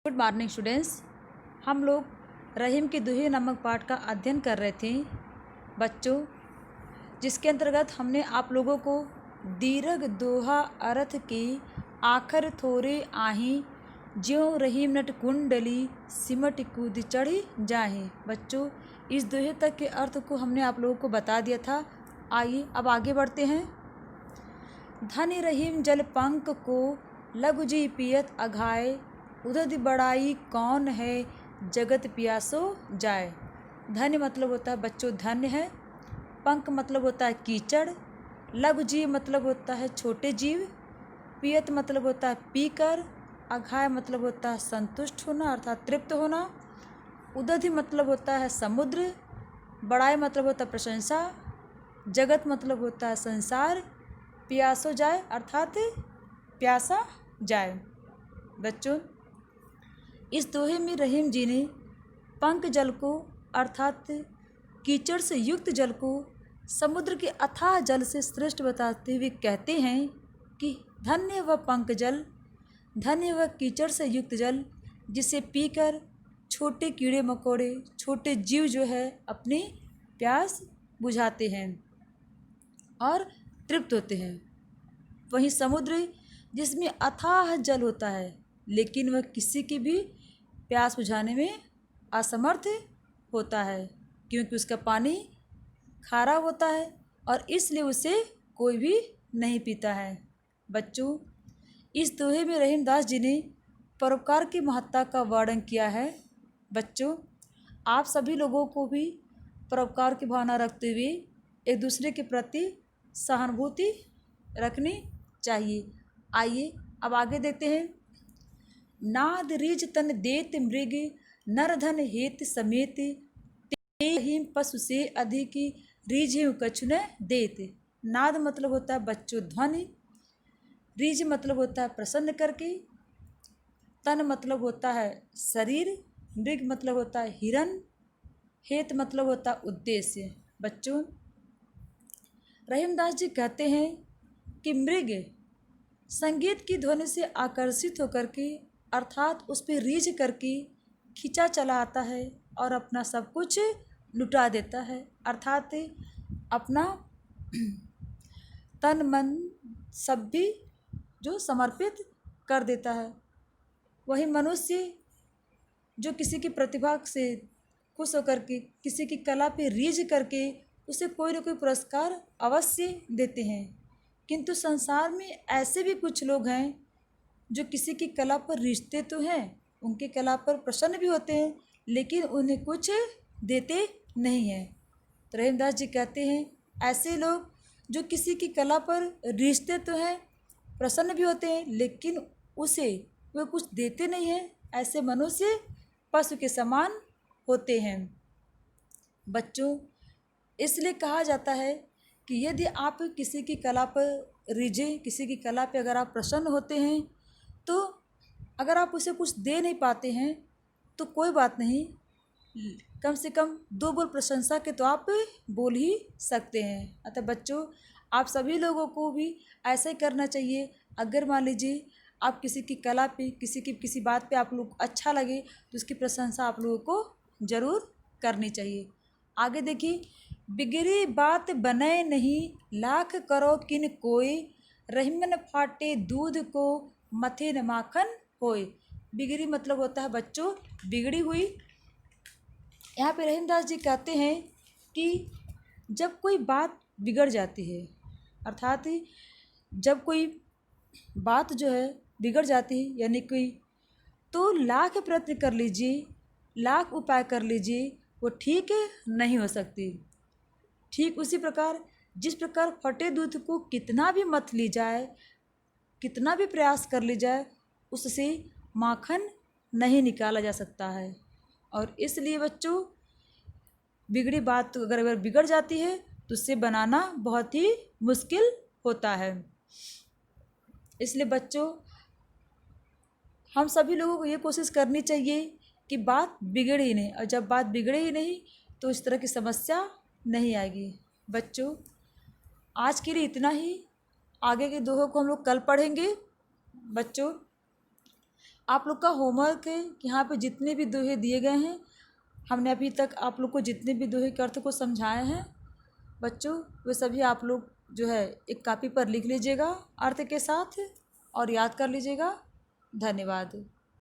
Good morning students. हम लोग रहीम के दोहे नामक पाठ का अध्ययन कर रहे थे बच्चों, जिसके अंतर्गत हमने आप लोगों को दीर्घ दोहा अर्थ की आखर थोरे आही ज्यों रहीम नट कुंडली सिमट कूद चढ़ी जाही। बच्चों, इस दोहे तक के अर्थ को हमने आप लोगों को बता दिया था। आइए अब आगे बढ़ते हैं। धन रहीम जल पंक को लघु जी पियत अघाए, उदध बड़ाई कौन है जगत पियासो जाए। धन्य मतलब होता है बच्चों धन्य है, पंख मतलब होता है कीचड़, लघु जीव मतलब होता है छोटे जीव, पियत मतलब होता है पीकर, अघाय मतलब होता है संतुष्ट होना अर्थात तृप्त होना, उदधि मतलब होता है समुद्र, बड़ाई मतलब होता है प्रशंसा, जगत मतलब होता है संसार, पियासो जाए अर्थात प्यासा जाए। बच्चों, इस दोहे में रहीम जी ने पंक जल को अर्थात कीचड़ से युक्त जल को समुद्र के अथाह जल से श्रेष्ठ बताते हुए कहते हैं कि धन्य वह पंक जल, धन्य वह कीचड़ से युक्त जल जिसे पीकर छोटे कीड़े मकोड़े छोटे जीव जो है अपनी प्यास बुझाते हैं और तृप्त होते हैं। वहीं समुद्र जिसमें अथाह जल होता है लेकिन वह किसी की भी प्यास बुझाने में असमर्थ होता है, क्योंकि उसका पानी खारा होता है और इसलिए उसे कोई भी नहीं पीता है। बच्चों, इस दोहे में रहीमदास जी ने परोपकार की महत्ता का वर्णन किया है। बच्चों, आप सभी लोगों को भी परोपकार की भावना रखते हुए एक दूसरे के प्रति सहानुभूति रखनी चाहिए। आइए अब आगे देखते हैं। नाद रीज तन देत मृग नर धन हेत समेत, तेहिं पशु से अधिक रीझ कछु न देत। नाद मतलब होता है बच्चों ध्वनि, रीझ मतलब होता है प्रसन्न करके, तन मतलब होता है शरीर, मृग मतलब होता है हिरन, हेत मतलब होता है उद्देश्य। बच्चों, रहीमदास जी कहते हैं कि मृग संगीत की ध्वनि से आकर्षित होकर के अर्थात उस पर रीझ करके खींचा चला आता है और अपना सब कुछ लुटा देता है अर्थात अपना तन मन सब भी जो समर्पित कर देता है। वही मनुष्य जो किसी की प्रतिभा से खुश होकर के किसी की कला पे रीझ करके उसे कोई न कोई पुरस्कार अवश्य देते हैं, किंतु संसार में ऐसे भी कुछ लोग हैं जो किसी की कला पर रीझते तो हैं, उनकी कला पर प्रसन्न भी होते हैं, लेकिन उन्हें कुछ देते नहीं हैं। तो रहीमदास जी कहते हैं ऐसे लोग जो किसी की कला पर रीझते तो हैं, प्रसन्न भी होते हैं, लेकिन उसे वे कुछ देते नहीं हैं, ऐसे मनुष्य पशु के समान होते हैं। बच्चों, इसलिए कहा जाता है कि यदि आप किसी की कला पर रीझे, किसी की कला पे अगर आप प्रसन्न होते हैं, तो अगर आप उसे कुछ दे नहीं पाते हैं तो कोई बात नहीं, कम से कम दो बोल प्रशंसा के तो आप बोल ही सकते हैं। अतः बच्चों, आप सभी लोगों को भी ऐसा ही करना चाहिए। अगर मान लीजिए आप किसी की कला पे किसी बात पे आप लोग अच्छा लगे तो उसकी प्रशंसा आप लोगों को ज़रूर करनी चाहिए। आगे देखिए, बिगड़ी बात बने नहीं लाख करो किन कोई, रहीमन फाटे दूध को मथे न माखन होए। बिगड़ी मतलब होता है बच्चों बिगड़ी हुई। यहाँ पे रहीमदास जी कहते हैं कि जब कोई बात बिगड़ जाती है अर्थात जब कोई बात जो है बिगड़ जाती है यानी कोई, तो लाख प्रयत्न कर लीजिए, लाख उपाय कर लीजिए, वो ठीक नहीं हो सकती। ठीक उसी प्रकार जिस प्रकार फटे दूध को कितना भी मथ ली जाए, कितना भी प्रयास कर ली जाए, उससे माखन नहीं निकाला जा सकता है। और इसलिए बच्चों, बिगड़ी बात तो अगर बिगड़ जाती है तो उससे बनाना बहुत ही मुश्किल होता है। इसलिए बच्चों, हम सभी लोगों को ये कोशिश करनी चाहिए कि बात बिगड़े ही नहीं, और जब बात बिगड़े ही नहीं तो इस तरह की समस्या नहीं आएगी। बच्चों, आज के लिए इतना ही, आगे के दोहों को हम लोग कल पढ़ेंगे। बच्चों, आप लोग का होमवर्क है कि यहाँ पे जितने भी दोहे दिए गए हैं, हमने अभी तक आप लोग को जितने भी दोहे के अर्थ को समझाए हैं बच्चों, वे सभी आप लोग जो है एक कॉपी पर लिख लीजिएगा अर्थ के साथ और याद कर लीजिएगा। धन्यवाद।